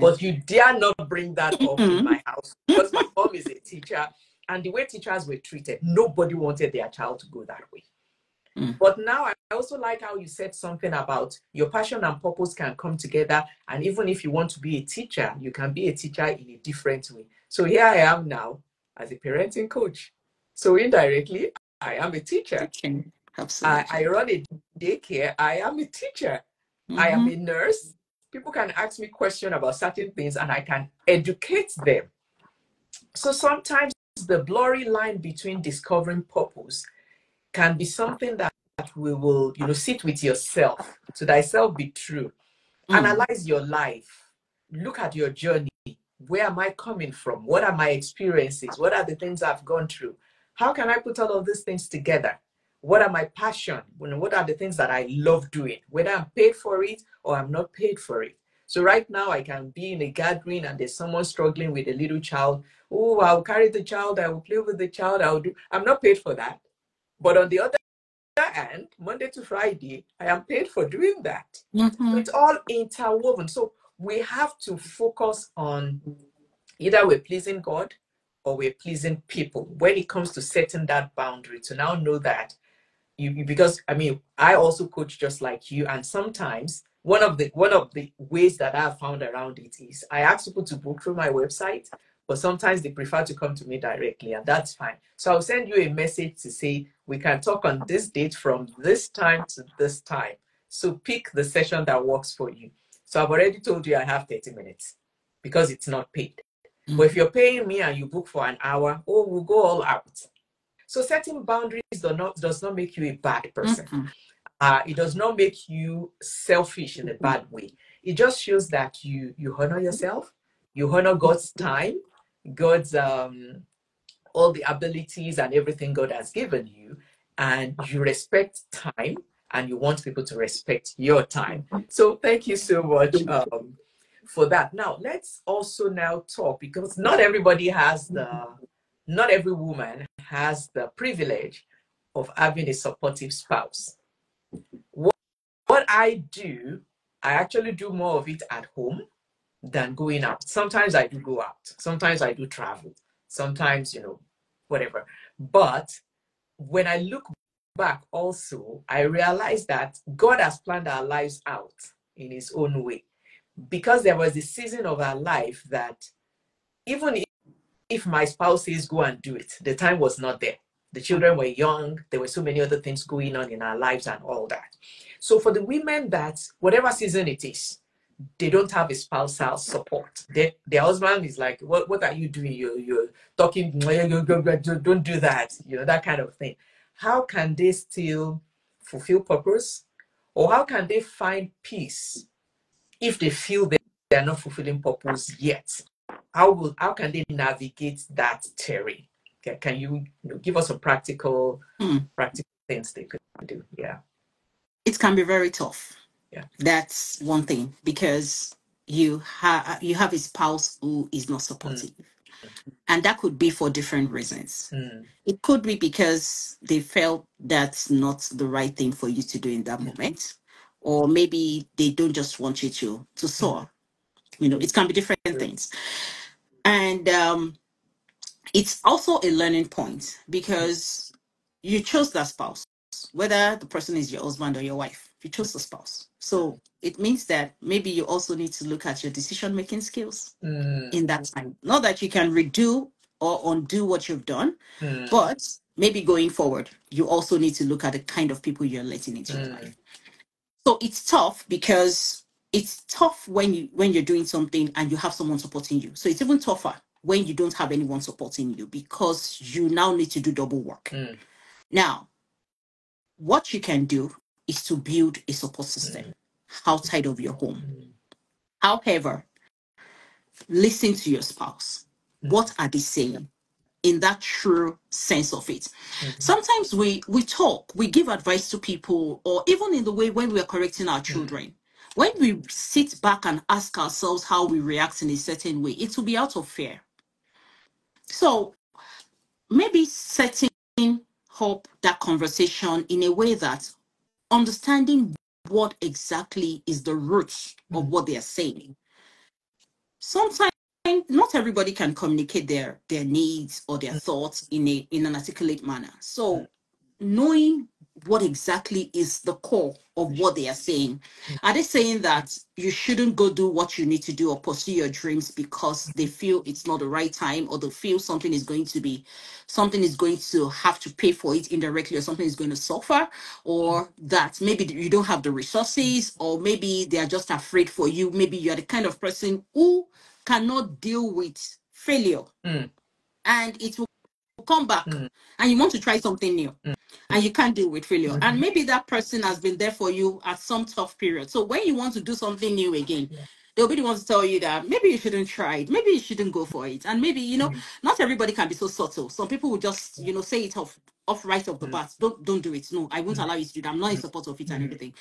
But you dare not bring that up in my house because my mom is a teacher, and the way teachers were treated, nobody wanted their child to go that way. But now I also like how you said something about your passion and purpose can come together. And even if you want to be a teacher, you can be a teacher in a different way. So here I am now as a parenting coach. So indirectly, I am a teacher. Absolutely. I run a daycare. I am a teacher. I am a nurse. People can ask me questions about certain things and I can educate them. So sometimes the blurry line between discovering purpose can be something that we will, sit with yourself. To thyself be true. Analyze your life. Look at your journey. Where am I coming from? What are my experiences? What are the things I've gone through? How can I put all of these things together? What are my passion? What are the things that I love doing? Whether I'm paid for it or I'm not paid for it. So right now I can be in a gathering and there's someone struggling with a little child. Oh, I'll carry the child. I will play with the child. I'm not paid for that. But on the other hand, Monday to Friday, I am paid for doing that. So it's all interwoven. So we have to focus on either we're pleasing God or we're pleasing people. When it comes to setting that boundary, to now know that because I mean, I also coach just like you, and sometimes one of the ways that I've found around it is I ask people to book through my website, but sometimes they prefer to come to me directly, and that's fine. So I'll send you a message to say we can talk on this date from this time to this time. So pick the session that works for you. So I've already told you I have 30 minutes because it's not paid. But if you're paying me and you book for an hour, oh, we'll go all out. So setting boundaries does not make you a bad person. It does not make you selfish in a bad way. It just shows that you honor yourself, you honor God's time, God's all the abilities and everything God has given you, and you respect time, and you want people to respect your time. So thank you so much for that. Now let's also now talk, because not every woman has the privilege of having a supportive spouse. What I do, I actually do more of it at home than going out. Sometimes I do go out. Sometimes I do travel. Sometimes, whatever. But when I look back also, I realize that God has planned our lives out in his own way. Because there was a season of our life that even if my spouse says go and do it, the time was not there. The children were young. There were so many other things going on in our lives and all that. So for the women that, whatever season it is, they don't have a spousal support. Their husband is like, what are you doing? You're talking, don't do that, that kind of thing. How can they still fulfill purpose? Or how can they find peace if they feel they're not fulfilling purpose yet? How can they navigate that terrain? Can you, give us some practical things they could do? Yeah. It can be very tough. Yeah. That's one thing, because you have a spouse who is not supportive. And that could be for different reasons. It could be because they felt that's not the right thing for you to do in that moment. Or maybe they don't just want you to soar. It can be different things. And it's also a learning point, because you chose that spouse, whether the person is your husband or your wife, you chose the spouse. So it means that maybe you also need to look at your decision-making skills in that time. Not that you can redo or undo what you've done, but maybe going forward, you also need to look at the kind of people you're letting into your life. So it's tough, because it's tough when you're doing something and you have someone supporting you. So it's even tougher when you don't have anyone supporting you, because you now need to do double work. Now, what you can do is to build a support system outside of your home. However, listen to your spouse. What are they saying? In that true sense of it. Sometimes we talk, we give advice to people, or even in the way when we are correcting our children. When we sit back and ask ourselves how we react in a certain way, it will be out of fear. So maybe setting up that conversation in a way that understanding what exactly is the root of what they are saying. Sometimes not everybody can communicate their needs or their thoughts in an articulate manner. So knowing what exactly is the core of what they are saying. Are they saying that you shouldn't go do what you need to do or pursue your dreams because they feel it's not the right time, or they feel something is going to have to pay for it indirectly, or something is going to suffer, or that maybe you don't have the resources, or maybe they are just afraid for you. Maybe you're the kind of person who cannot deal with failure, and it will come back, and you want to try something new, and you can't deal with failure. And maybe that person has been there for you at some tough period. So when you want to do something new again, they'll be the ones to tell you that maybe you shouldn't try it, maybe you shouldn't go for it. And maybe, not everybody can be so subtle. Some people will just, say it off right off the bat. Don't do it. No, I won't allow you to do that. I'm not in support of it and everything.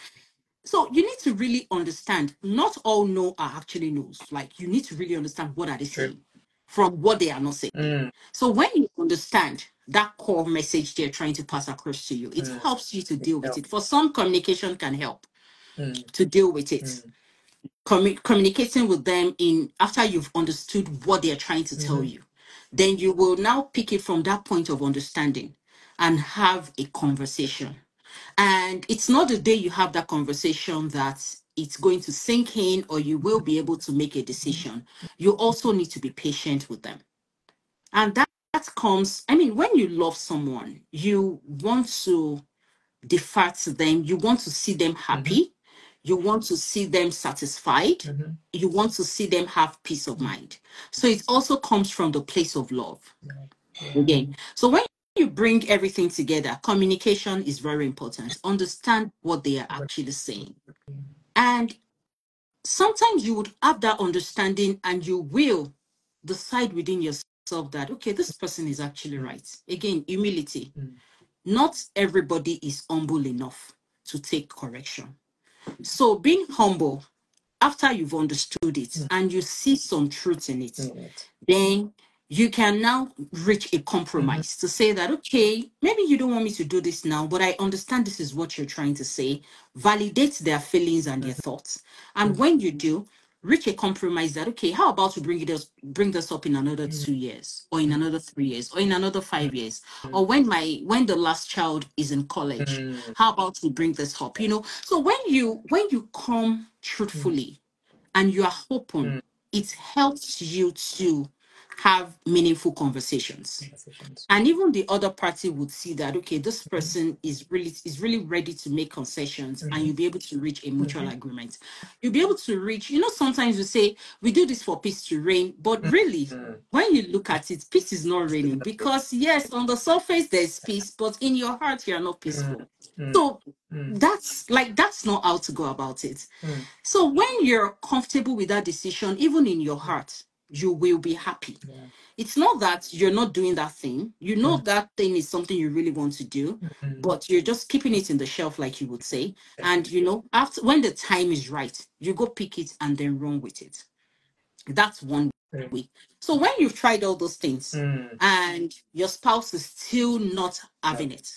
So you need to really understand, not all no are actually no's. Like, you need to really understand what are they saying from what they are not saying. So when you understand that core message they're trying to pass across to you, it helps you to deal with it. For some, communication can help to deal with it. Communicating with them after you've understood what they're trying to tell you. then you will now pick it from that point of understanding and have a conversation. And it's not the day you have that conversation that it's going to sink in or you will be able to make a decision. You also need to be patient with them. And that comes, I mean, when you love someone, you want to defer to them, you want to see them happy, you want to see them satisfied, you want to see them have peace of mind. So it also comes from the place of love. Again. So when you bring everything together, communication is very important. Understand what they are actually saying. And sometimes you would have that understanding and you will decide within yourself that, okay, this person is actually right. Again, humility. Not everybody is humble enough to take correction. So being humble after you've understood it and you see some truth in it, then you can now reach a compromise to say that, okay, maybe you don't want me to do this now, but I understand this is what you're trying to say. Validate their feelings and their thoughts. And when you do, reach a compromise that, okay, how about we bring this up in another 2 years, or in another 3 years, or in another 5 years, or when the last child is in college, how about we bring this up? So when you come truthfully and you are open, it helps you to have meaningful conversations. And even the other party would see that, okay, this person is really ready to make concessions, and you'll be able to reach a mutual agreement. You'll be able to reach, sometimes you say we do this for peace to reign, but really, when you look at it, peace is not reigning, because yes, on the surface there's peace, but in your heart you are not peaceful. So that's not how to go about it. So when you're comfortable with that decision, even in your heart, you will be happy. It's not that you're not doing that thing. You know that thing is something you really want to do, but you're just keeping it in the shelf, like you would say. And after, when the time is right, you go pick it and then run with it. That's one way. So when you've tried all those things and your spouse is still not having it,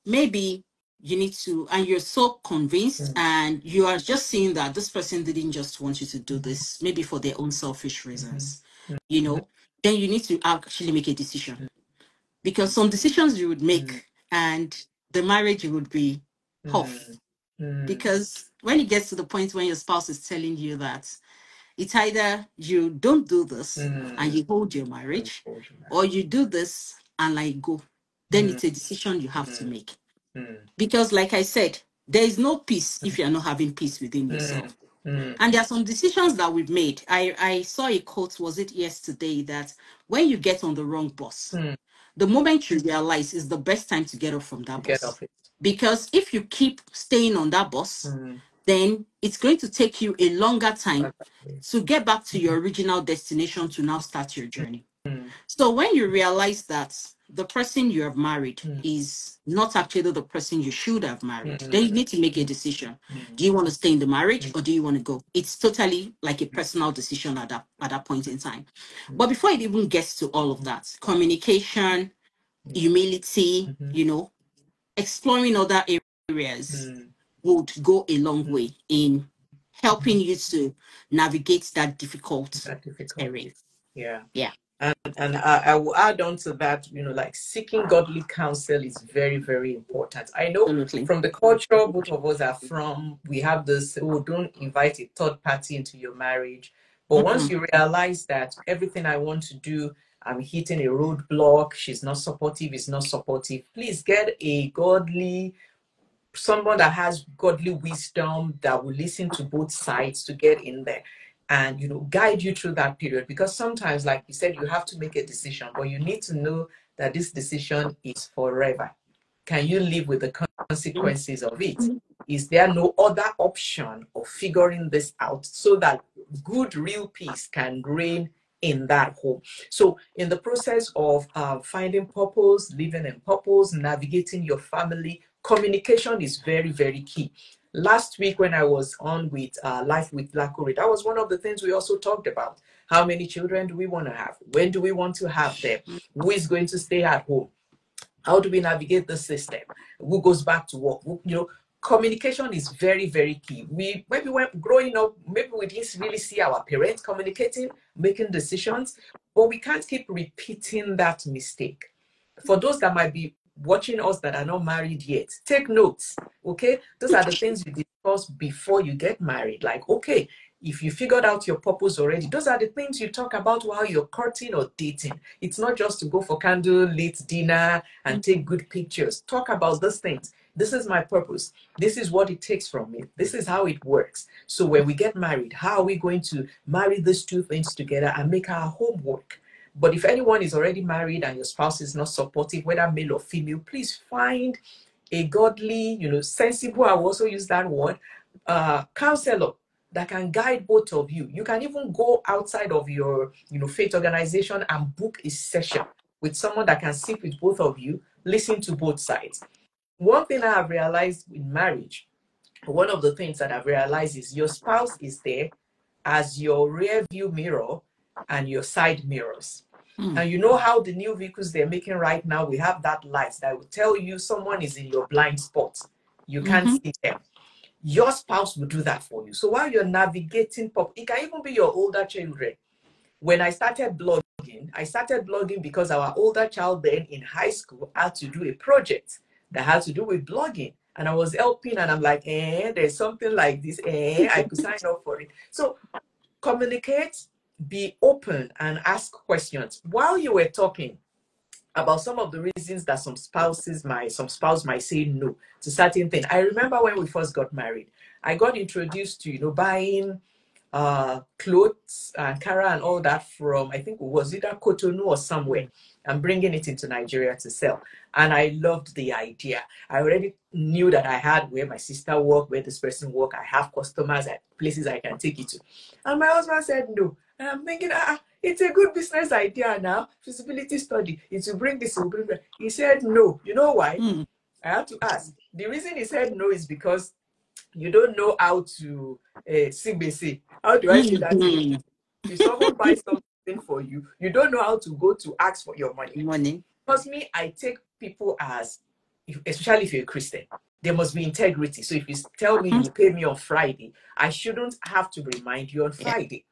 maybe you need to, and you're so convinced and you are just seeing that this person didn't just want you to do this, maybe for their own selfish reasons, then you need to actually make a decision. Because some decisions you would make and the marriage would be off. Because when it gets to the point when your spouse is telling you that it's either you don't do this and you hold your marriage, or you do this and like go, then it's a decision you have to make. Because like I said, there is no peace if you're not having peace within yourself. And there are some decisions that we've made. I saw a quote, was it yesterday, that when you get on the wrong bus, the moment you realize is the best time to get off from that bus. Because if you keep staying on that bus, then it's going to take you a longer time to get back to your original destination to now start your journey. So when you realize that the person you have married is not actually the person you should have married, then you need to make a decision. Do you want to stay in the marriage or do you want to go? It's totally like a personal decision at that point in time. But before it even gets to all of that, communication, humility, exploring other areas would go a long way in helping you to navigate that difficult area. Yeah. And I will add on to that, like seeking godly counsel is very, very important. I know Absolutely. from the culture both of us are from, we have this, don't invite a third party into your marriage. But once you realize that everything I want to do, I'm hitting a roadblock, she's not supportive, is not supportive, please get a godly, someone that has godly wisdom that will listen to both sides to get in there and guide you through that period. Because sometimes, like you said, you have to make a decision, but you need to know that this decision is forever. Can you live with the consequences of it? Is there no other option of figuring this out so that good real peace can reign in that home? So in the process of finding purpose, living in purpose, navigating your family, communication is very, very key. Last week when I was on with Life with Lakuri, that was one of the things we also talked about. How many children do we want to have? When do we want to have them? Who is going to stay at home? How do we navigate the system? Who goes back to work? communication is very, very key. We maybe when growing up, maybe we didn't really see our parents communicating, making decisions, but we can't keep repeating that mistake. For those that might be watching us that are not married yet, take notes. Okay, those are the things you discuss before you get married. Like, okay, if you figured out your purpose already, those are the things you talk about while you're courting or dating. It's not just to go for candlelit dinner and take good pictures. Talk about those things. This is my purpose. This is what it takes from me. This is how it works. So when we get married, how are we going to marry these two things together and make our home work? But if anyone is already married and your spouse is not supportive, whether male or female, please find a godly, sensible, I will also use that word, counselor that can guide both of you. You can even go outside of your, faith organization and book a session with someone that can sit with both of you, listen to both sides. One thing I have realized in marriage, one of the things that I've realized is your spouse is there as your rear view mirror and your side mirrors. And you know how the new vehicles they're making right now, we have that light that will tell you someone is in your blind spot. You can't see them. Your spouse will do that for you. So while you're navigating, it can even be your older children. When I started blogging because our older child then in high school had to do a project that had to do with blogging. And I was helping and I'm like, there's something like this. I could sign up for it. So communicate, be open and ask questions. While you were talking about some of the reasons that some spouse might say no to certain things. I remember when we first got married, I got introduced to, buying clothes, Ankara and all that from, I think it was either Cotonou or somewhere, and bringing it into Nigeria to sell. And I loved the idea. I already knew that I had where my sister worked, where this person worked. I have customers at places I can take it to. And my husband said no. And I'm thinking, it's a good business idea now. Feasibility study. It will bring this, it will bring that. He said no. You know why? I have to ask. The reason he said no is because you don't know how to CBC. How do I say that? If someone buys something for you, you don't know how to go to ask for your money. Because me, I take people as, especially if you're a Christian, there must be integrity. So if you tell me you will pay me on Friday, I shouldn't have to remind you on Friday.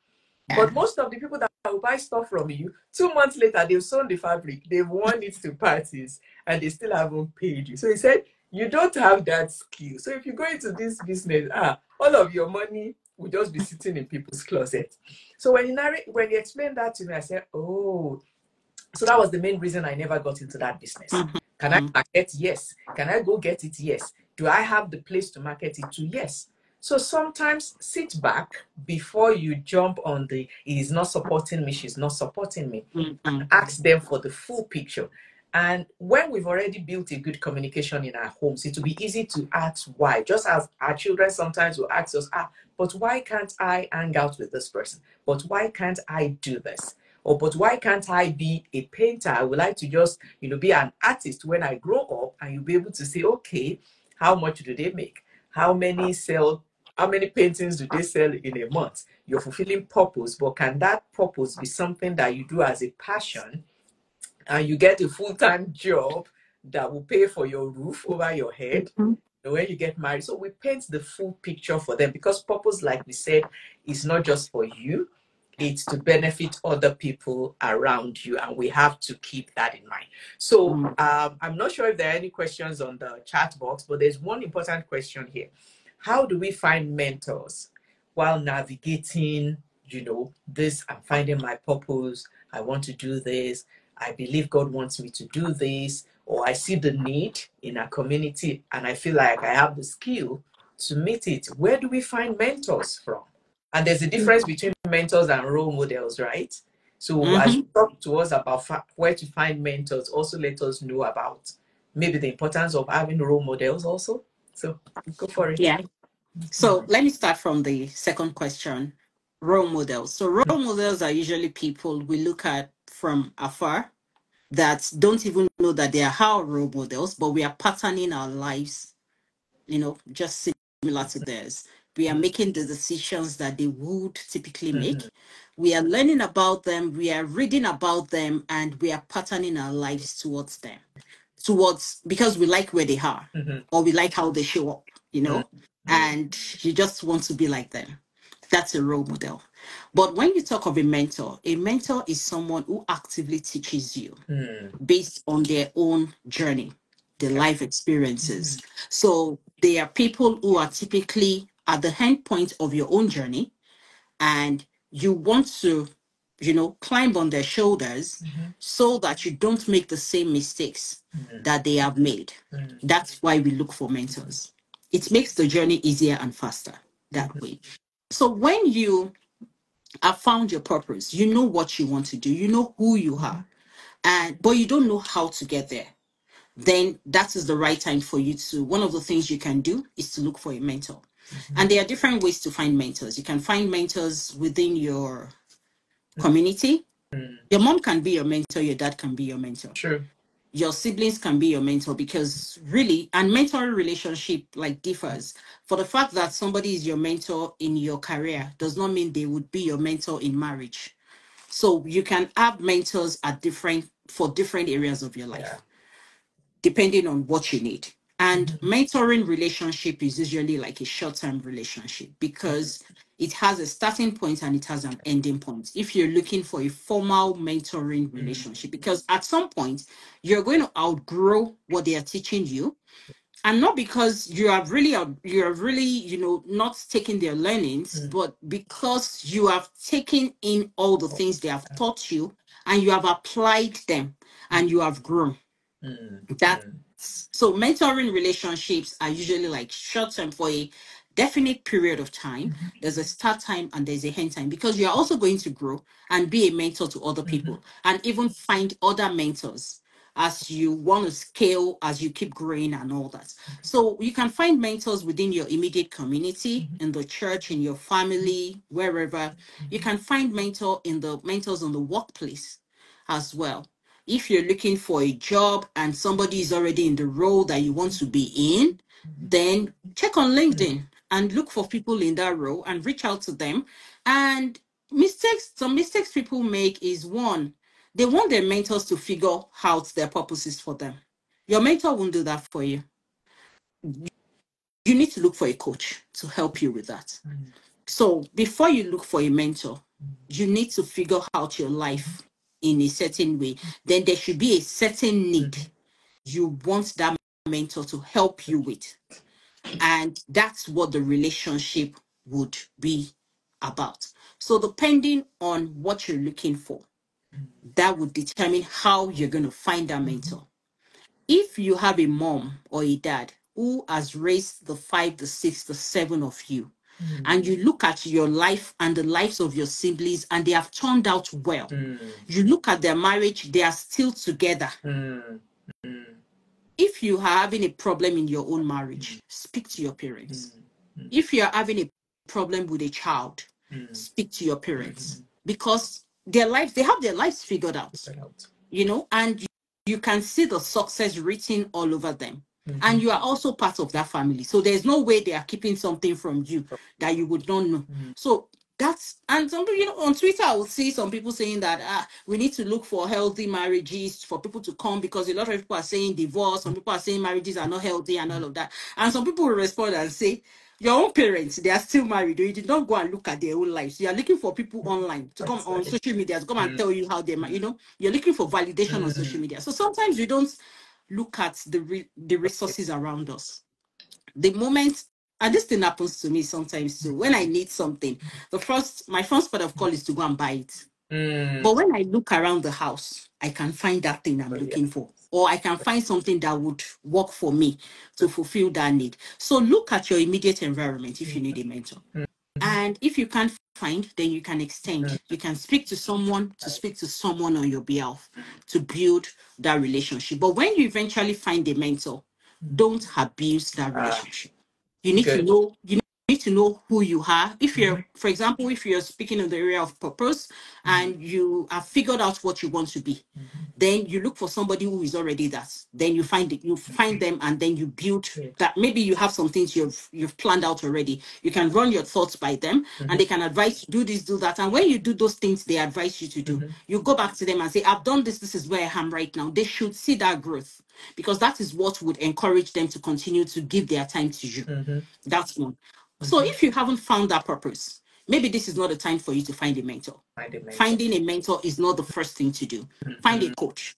But most of the people that will buy stuff from you, 2 months later, they've sewn the fabric, they've worn it to parties, and they still haven't paid you. So he said, you don't have that skill. So if you go into this business, all of your money will just be sitting in people's closets. So when he explained that to me, I said, oh, so that was the main reason I never got into that business. Can I market? Yes. Can I go get it? Yes. Do I have the place to market it to? Yes. So sometimes sit back before you jump on the, he is not supporting me, she's not supporting me. And ask them for the full picture. And when we've already built a good communication in our homes, it will be easy to ask why. Just as our children sometimes will ask us, but why can't I hang out with this person? But why can't I do this? Or, but why can't I be a painter? I would like to just, be an artist when I grow up. And you'll be able to say, okay, how much do they make? How many paintings do they sell in a month? You're fulfilling purpose, but can that purpose be something that you do as a passion and you get a full-time job that will pay for your roof over your head when you get married? So we paint the full picture for them, because purpose, like we said, is not just for you, it's to benefit other people around you, and we have to keep that in mind. So I'm not sure if there are any questions on the chat box, but there's one important question here. How do we find mentors while navigating, this? I'm finding my purpose. I want to do this. I believe God wants me to do this, or I see the need in our community and I feel like I have the skill to meet it. Where do we find mentors from? And there's a difference between mentors and role models, right? So as you talk to us about where to find mentors, also let us know about maybe the importance of having role models also. So go for it. Yeah. So let me start from the second question, role models. So role models are usually people we look at from afar that don't even know that they are our role models, but we are patterning our lives, just similar to theirs. We are making the decisions that they would typically make. We are learning about them, we are reading about them, and we are patterning our lives towards them, because we like where they are or we like how they show up. you Mm. know, and you just want to be like them. That's a role model. But when you talk of a mentor is someone who actively teaches you Mm. based on their own journey, their Okay. life experiences. So they are people who are typically at the end point of your own journey, and you want to, climb on their shoulders so that you don't make the same mistakes that they have made. That's why we look for mentors. It makes the journey easier and faster that way. So when you have found your purpose, you know what you want to do, you know who you are, and but you don't know how to get there, then that is the right time for you to, one of the things you can do is to look for a mentor. And there are different ways to find mentors. You can find mentors within your community. Your mom can be your mentor, your dad can be your mentor. True. Your siblings can be your mentor, because really, and mentoring relationship like differs. For the fact that somebody is your mentor in your career does not mean they would be your mentor in marriage. So you can have mentors for different areas of your Yeah. life, depending on what you need. And mentoring relationship is usually like a short-term relationship, because it has a starting point and it has an ending point. If you're looking for a formal mentoring relationship, because at some point you're going to outgrow what they are teaching you, and not because you are really not taking their learnings, but because you have taken in all the things they have taught you and you have applied them and you have grown. That's so mentoring relationships are usually like short term for a definite period of time. There's a start time and there's a end time, because you're also going to grow and be a mentor to other people and even find other mentors as you want to scale, as you keep growing and all that. So you can find mentors within your immediate community, in the church, in your family, wherever. You can find mentors on the workplace as well. If you're looking for a job and somebody is already in the role that you want to be in, then check on LinkedIn and look for people in that role and reach out to them. And some mistakes people make is, one, they want their mentors to figure out their purposes for them. Your mentor won't do that for you. You need to look for a coach to help you with that. So before you look for a mentor, you need to figure out your life in a certain way. Then there should be a certain need you want that mentor to help you with. And that's what the relationship would be about. So depending on what you're looking for, that would determine how you're going to find that mentor. If you have a mom or a dad who has raised the 5, the 6, the 7 of you, and you look at your life and the lives of your siblings and they have turned out well, you look at their marriage, they are still together. If you are having a problem in your own marriage, speak to your parents. If you are having a problem with a child, speak to your parents, because they have their lives figured out, and you can see the success written all over them. And you are also part of that family. So there's no way they are keeping something from you that you would not know. So and some people, on Twitter, I will see some people saying that we need to look for healthy marriages for people to come, because a lot of people are saying divorce, some people are saying marriages are not healthy and all of that. And some people will respond and say, your own parents, they are still married, or you did not go and look at their own lives. You are looking for people online to come on social media to come and tell you how they, you're looking for validation on social media. So sometimes we don't look at the resources around us. The moment, and this thing happens to me sometimes too, when I need something, my first part of call is to go and buy it. But when I look around the house, I can find that thing I'm looking for, or I can find something that would work for me to fulfill that need. So look at your immediate environment if you need a mentor. And if you can't find, then you can extend. You can speak to someone on your behalf to build that relationship. But when you eventually find a mentor, don't abuse that relationship. You need to know need to know who you are. If you're, for example, if you're speaking in the area of purpose and you have figured out what you want to be, then you look for somebody who is already that. Then you find it, you find them, and then you build that. Maybe you have some things you've planned out already. You can run your thoughts by them, and they can advise you, do this, do that. And when you do those things they advise you to do, you go back to them and say, I've done this, this is where I am right now. They should see that growth, because that is what would encourage them to continue to give their time to you. That's one. So if you haven't found that purpose, maybe this is not the time for you to find a mentor. Finding a mentor is not the first thing to do. Find a coach.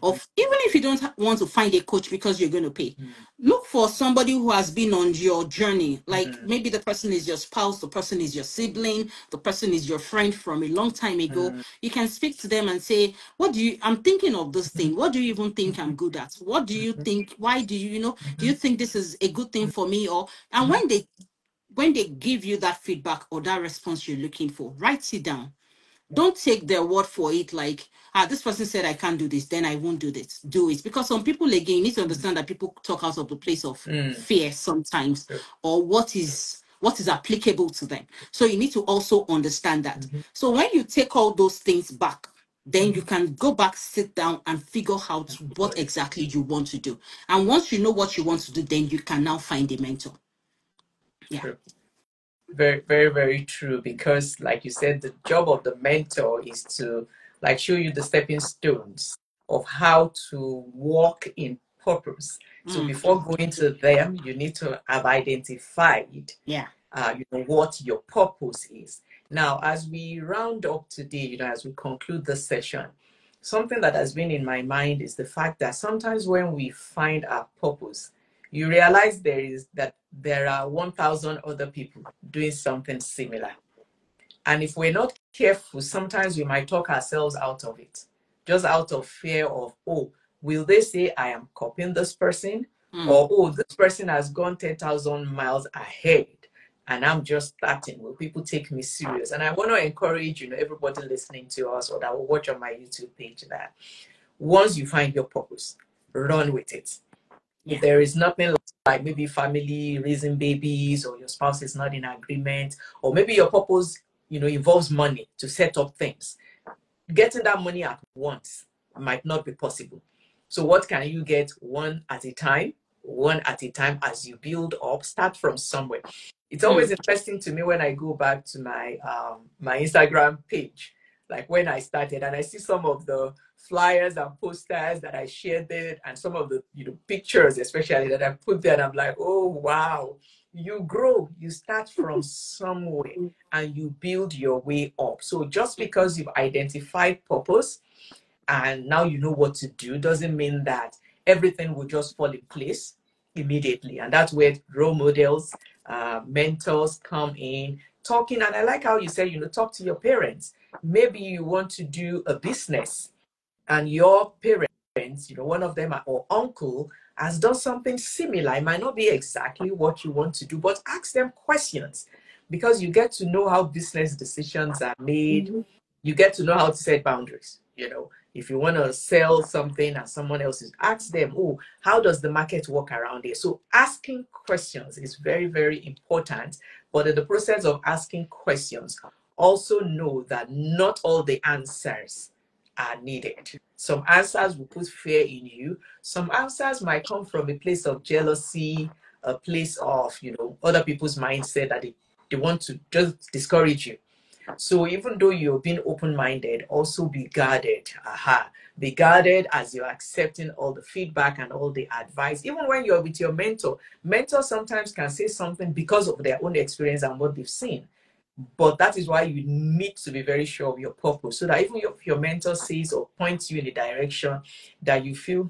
Of even if you don't want to find a coach because you're going to pay, look for somebody who has been on your journey. Like maybe the person is your spouse, the person is your sibling, the person is your friend from a long time ago. You can speak to them and say, what do you, I'm thinking of this thing. What do you even think I'm good at? What do you think? Why do you, do you think this is a good thing for me? Or, and when they give you that feedback or that response you're looking for, write it down. Don't take their word for it, like, this person said I can't do this, then I won't do this. Do it. Because some people, again, you need to understand that people talk out of the place of fear sometimes, or what is applicable to them. So you need to also understand that. So when you take all those things back, then you can go back, sit down, and figure out what exactly you want to do. And once you know what you want to do, then you can now find a mentor. Yeah. True. Very, very, very true. Because, like you said, the job of the mentor is to like show you the stepping stones of how to walk in purpose. So before going to them, you need to have identified, what your purpose is. Now, as we round up today, as we conclude the session, something that has been in my mind is the fact that sometimes when we find our purpose, you realize there are 1,000 other people doing something similar. And if we're not careful, sometimes we might talk ourselves out of it, just out of fear of, oh, will they say I am copying this person? Or, oh, this person has gone 10,000 miles ahead and I'm just starting. Will people take me serious? And I want to encourage, everybody listening to us or that will watch on my YouTube page, that once you find your purpose, run with it. If there is nothing like maybe family raising babies, or your spouse is not in agreement, or maybe your purpose, involves money to set up things, getting that money at once might not be possible. So what can you get one at a time as you build up? Start from somewhere. It's always interesting to me when I go back to my my Instagram page, like when I started, and I see some of the flyers and posters that I shared there, and some of the pictures especially that I put there, and I'm like, oh wow, you grow, you start from somewhere and you build your way up. So just because you've identified purpose and now you know what to do doesn't mean that everything will just fall in place immediately. And that's where role models, mentors come in, talking. And I like how you said, talk to your parents. Maybe you want to do a business and your parents, one of them or uncle has done something similar. It might not be exactly what you want to do, but ask them questions, because you get to know how business decisions are made. You get to know how to set boundaries. If you want to sell something and someone else is, ask them, oh, how does the market work around it? So asking questions is very, very important. But in the process of asking questions, also know that not all the answers are needed. Some answers will put fear in you. Some answers might come from a place of jealousy, a place of, other people's mindset that they want to just discourage you. So even though you're being open-minded, also be guarded. Be guarded as you're accepting all the feedback and all the advice. Even when you're with your mentor, mentors sometimes can say something because of their own experience and what they've seen. But that is why you need to be very sure of your purpose, so that even if your mentor says or points you in a direction that you feel,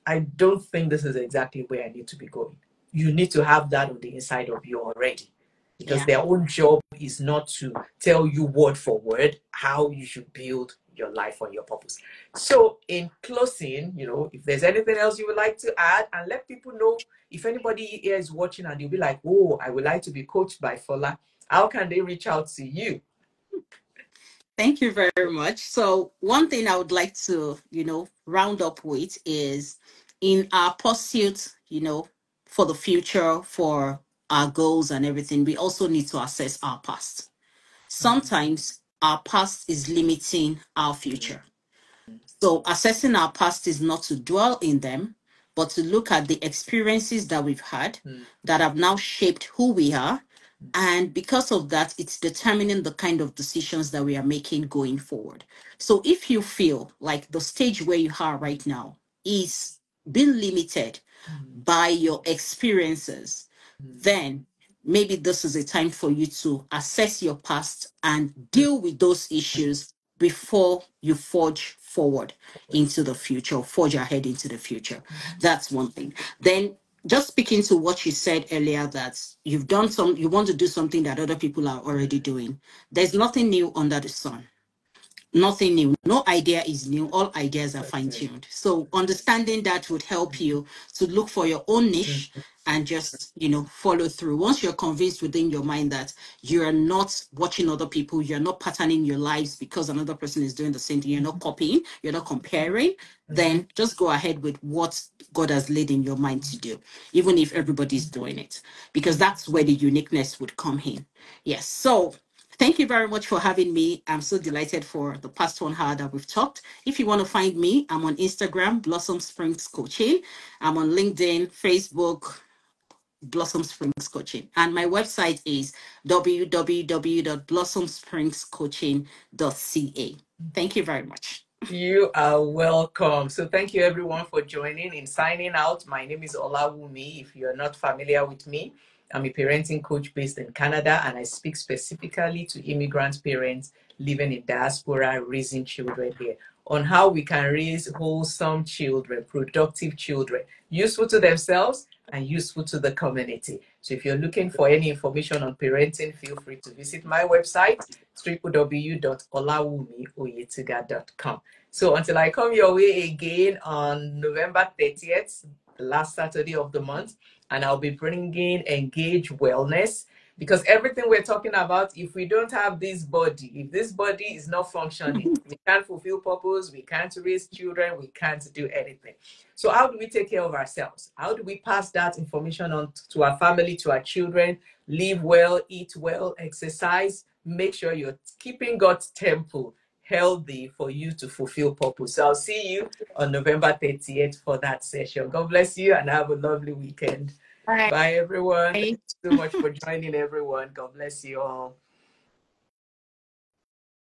I don't think this is exactly where I need to be going, you need to have that on the inside of you already. Because their own job is not to tell you word for word how you should build your life on your purpose. So in closing, if there's anything else you would like to add, and let people know, if anybody here is watching and you'll be like, oh, I would like to be coached by Fola, how can they reach out to you? Thank you very much. So one thing I would like to, round up with is, in our pursuit, for the future, for our goals and everything, we also need to assess our past. Sometimes our past is limiting our future. So assessing our past is not to dwell in them, but to look at the experiences that we've had that have now shaped who we are. And because of that, it's determining the kind of decisions that we are making going forward. So if you feel like the stage where you are right now is being limited by your experiences, then maybe this is a time for you to assess your past and deal with those issues before you forge forward into the future, forge ahead into the future. That's one thing. Then, just speaking to what you said earlier, that you want to do something that other people are already doing. There's nothing new under the sun. Nothing new. No idea is new. All ideas are fine-tuned. So understanding that would help you to look for your own niche and just, follow through. Once you're convinced within your mind that you're not watching other people, you're not patterning your lives because another person is doing the same thing, you're not copying, you're not comparing, then just go ahead with what God has laid in your mind to do, even if everybody's doing it, because that's where the uniqueness would come in. Yes. So thank you very much for having me. I'm so delighted for the past 1 hour that we've talked. If you want to find me, I'm on Instagram, Blossom Springs Coaching. I'm on LinkedIn, Facebook, Blossom Springs Coaching. And my website is www.blossomspringscoaching.ca. Thank you very much. You are welcome. So thank you everyone for joining. In signing out, my name is Olawumi. If you're not familiar with me, I'm a parenting coach based in Canada, and I speak specifically to immigrant parents living in diaspora, raising children here, on how we can raise wholesome children, productive children, useful to themselves and useful to the community. So if you're looking for any information on parenting, feel free to visit my website, www.olawumioyetiga.com. So until I come your way again on November 30th, the last Saturday of the month, and I'll be bringing Engage Wellness, because everything we're talking about, if we don't have this body, if this body is not functioning, we can't fulfill purpose, we can't raise children, we can't do anything. So how do we take care of ourselves? How do we pass that information on to our family, to our children? Live well, eat well, exercise. Make sure you're keeping God's temple healthy for you to fulfill purpose. So I'll see you on November 30th for that session. God bless you and have a lovely weekend. Bye. Bye, everyone. Thank you so much for joining, everyone. God bless you all.